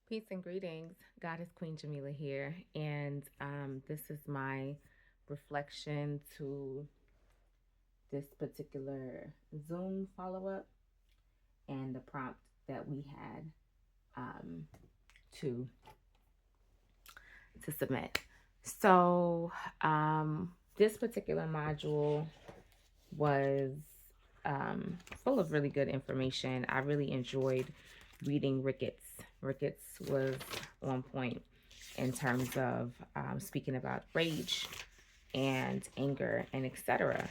Peace and greetings. God is Queen Jamila here, and this is my reflection to this particular Zoom follow up and the prompt that we had um, to to submit. So this particular module was full of really good information. I really enjoyed reading Ricketts. Ricketts was on point in terms of speaking about rage and anger and etc.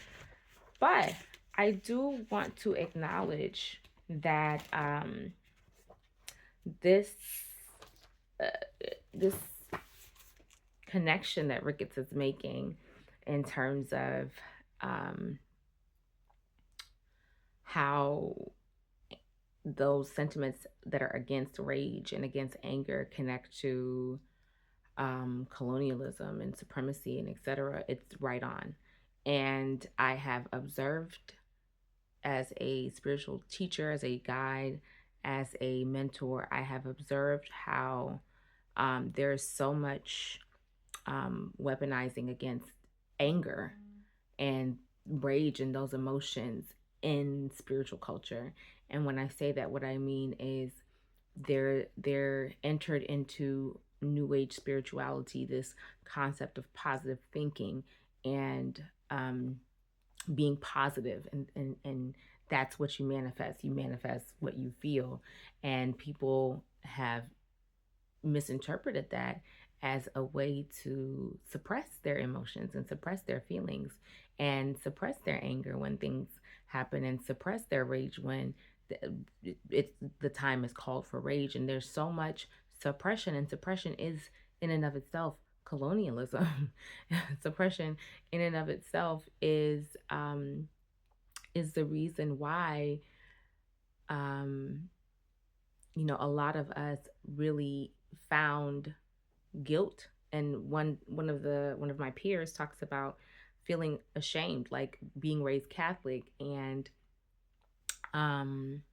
But I do want to acknowledge that this uh, this connection that Ricketts is making in terms of um, how those sentiments that are against rage and against anger connect to colonialism and supremacy and etc. It's right on. And I have observed as a spiritual teacher, as a guide, as a mentor, I have observed how there's so much weaponizing against anger and rage and those emotions in spiritual culture. And when I say that, what I mean is they're entered into new age spirituality, this concept of positive thinking and being positive and that's what you manifest what you feel, and people have misinterpreted that as a way to suppress their emotions and suppress their feelings and suppress their anger when things happen and suppress their rage when it's the time is called for rage. And there's so much suppression, and suppression is in and of itself colonialism. Suppression in and of itself is the reason why um a lot of us really found guilt. And one of my peers talks about feeling ashamed, like being raised Catholic, and um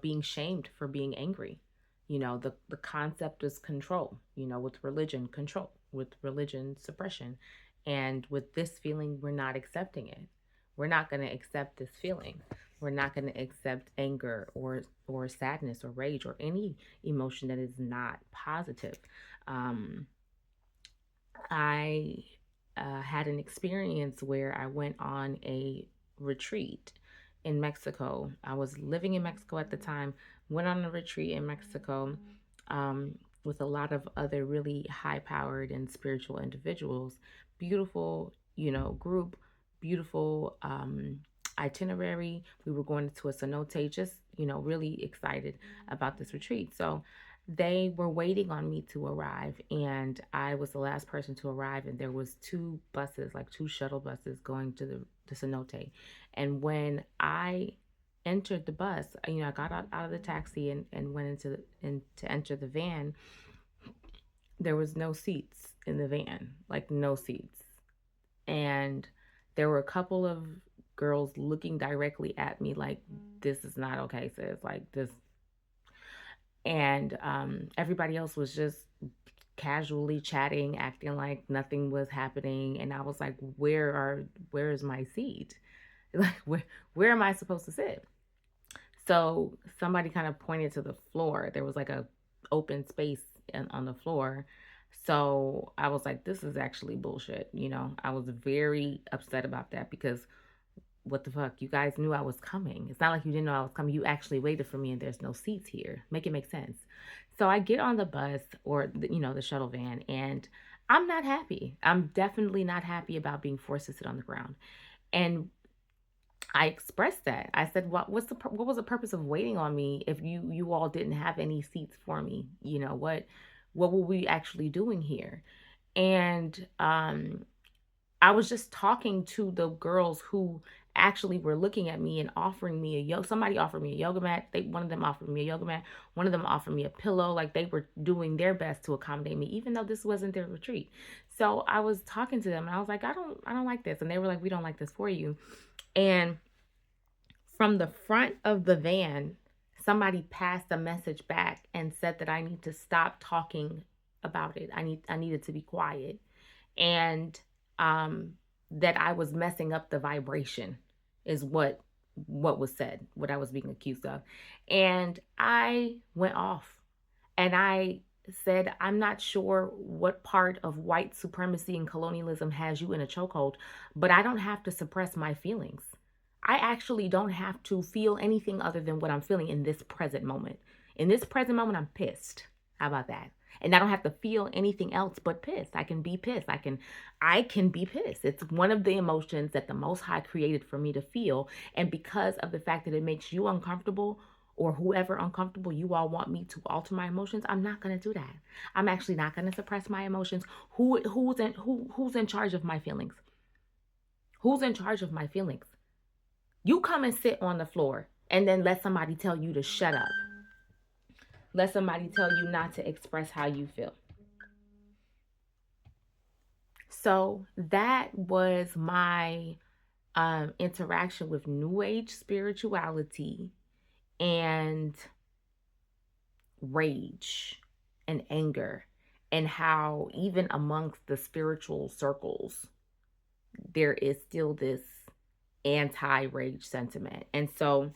being shamed for being angry. The concept is control, with religion, control, with religion, suppression. And with this feeling, we're not accepting it. We're not going to accept this feeling. We're not going to accept anger or sadness or rage or any emotion that is not positive. Um, I had an experience where I went on a retreat in Mexico. I was living in Mexico at the time, went on a retreat in Mexico with a lot of other really high powered and spiritual individuals. Beautiful, group, beautiful itinerary. We were going to a cenote, just, really excited about this retreat. So they were waiting on me to arrive, and I was the last person to arrive, and there was two buses, like two shuttle buses, going to the cenote. And when I entered the bus, I got out of the taxi and went to enter the van. There was no seats in the van, like no seats. And there were a couple of girls looking directly at me like, this is not okay, sis, like this. And everybody else was just casually chatting, acting like nothing was happening. And I was like, where is my seat? Like, where am I supposed to sit? So somebody kind of pointed to the floor. There was like a open space on the floor. So I was like, this is actually bullshit. I was very upset about that because what the fuck? You guys knew I was coming. It's not like you didn't know I was coming. You actually waited for me, and there's no seats here. Make it make sense. So I get on the bus, or the shuttle van, and I'm not happy. I'm definitely not happy about being forced to sit on the ground. And I expressed that. I said, what was the purpose of waiting on me if you all didn't have any seats for me? What were we actually doing here? And I was just talking to the girls who actually were looking at me and offering me a yoga. Somebody offered me a yoga mat. One of them offered me a yoga mat. One of them offered me a pillow. Like, they were doing their best to accommodate me, even though this wasn't their retreat. So I was talking to them, and I was like, I don't like this. And they were like, we don't like this for you. And from the front of the van, somebody passed a message back and said that I need to stop talking about it. I needed to be quiet, and um that I was messing up the vibration is what was said, what I was being accused of. And I went off and I said, I'm not sure what part of white supremacy and colonialism has you in a chokehold, but I don't have to suppress my feelings. I actually don't have to feel anything other than what I'm feeling in this present moment. In this present moment, I'm pissed. How about that? And I don't have to feel anything else but pissed. I can be pissed. I can be pissed. It's one of the emotions that the Most High created for me to feel. And because of the fact that it makes you uncomfortable, or whoever uncomfortable you all want me to alter my emotions, I'm not gonna do that. I'm actually not gonna suppress my emotions. Who's in charge of my feelings? Who's in charge of my feelings? You come and sit on the floor and then let somebody tell you to shut up. Let somebody tell you not to express how you feel. So that was my interaction with New Age spirituality and rage and anger, and how even amongst the spiritual circles, there is still this anti-rage sentiment. And so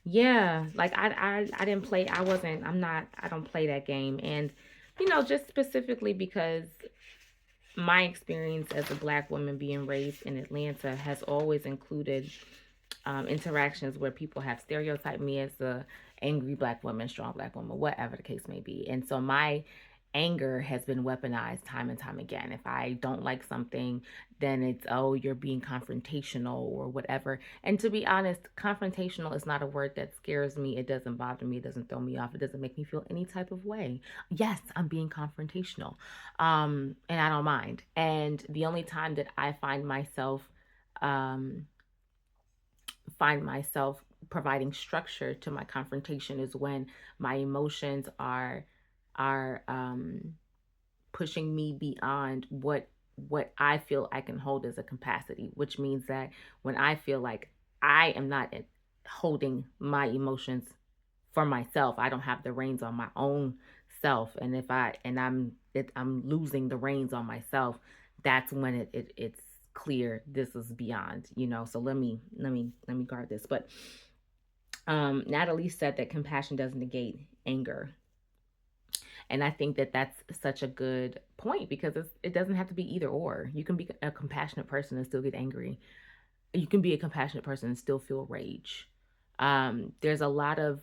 yeah, like I didn't play, I don't play that game. And just specifically because my experience as a Black woman being raised in Atlanta has always included interactions where people have stereotyped me as a angry Black woman, strong Black woman, whatever the case may be. And so my anger has been weaponized time and time again. If I don't like something, then it's, oh, you're being confrontational or whatever. And to be honest, confrontational is not a word that scares me. It doesn't bother me. It doesn't throw me off. It doesn't make me feel any type of way. Yes, I'm being confrontational. And I don't mind. And the only time that I um, find myself providing structure to my confrontation is when my emotions are pushing me beyond what I feel I can hold as a capacity, which means that when I feel like I am not holding my emotions for myself, I don't have the reins on my own self, and if I and I'm losing the reins on myself, that's when it's clear this is beyond, so let me guard this. But Natalie said that compassion doesn't negate anger. And I think that that's such a good point, because it doesn't have to be either or. You can be a compassionate person and still get angry. You can be a compassionate person and still feel rage. There's a lot of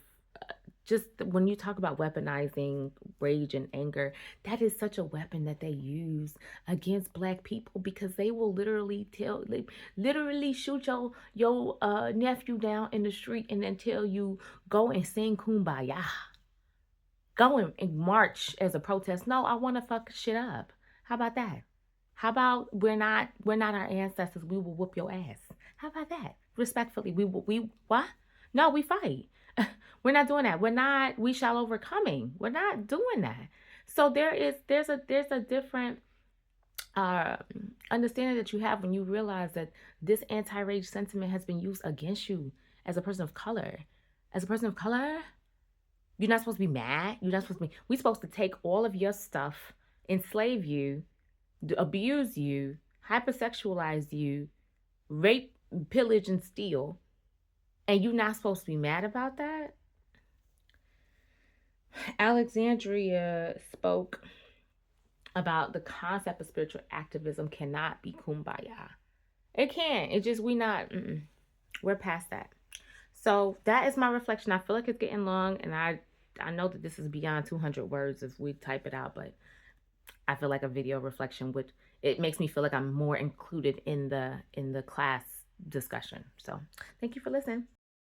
just when you talk about weaponizing rage and anger, that is such a weapon that they use against Black people, because they will literally shoot your nephew down in the street and then tell you, go and sing kumbaya, go and march as a protest. No, I want to fuck shit up. How about that? How about we're not our ancestors, we will whoop your ass. How about that? Respectfully, we what? No, we fight. We're not doing that. We shall overcoming. We're not doing that. So there's a different uh understanding that you have when you realize that this anti-rage sentiment has been used against you as a person of color. As a person of color, you're not supposed to be mad. You're not supposed to be. We're supposed to take all of your stuff, enslave you, abuse you, hypersexualize you, rape, pillage, and steal, and you're not supposed to be mad about that? Alexandria spoke about the concept of spiritual activism cannot be kumbaya. It can't. It just, we're past that. So that is my reflection. I feel like it's getting long, and I know that this is beyond 200 words if we type it out, but I feel like a video reflection would, it makes me feel like I'm more included in the class discussion. So thank you for listening.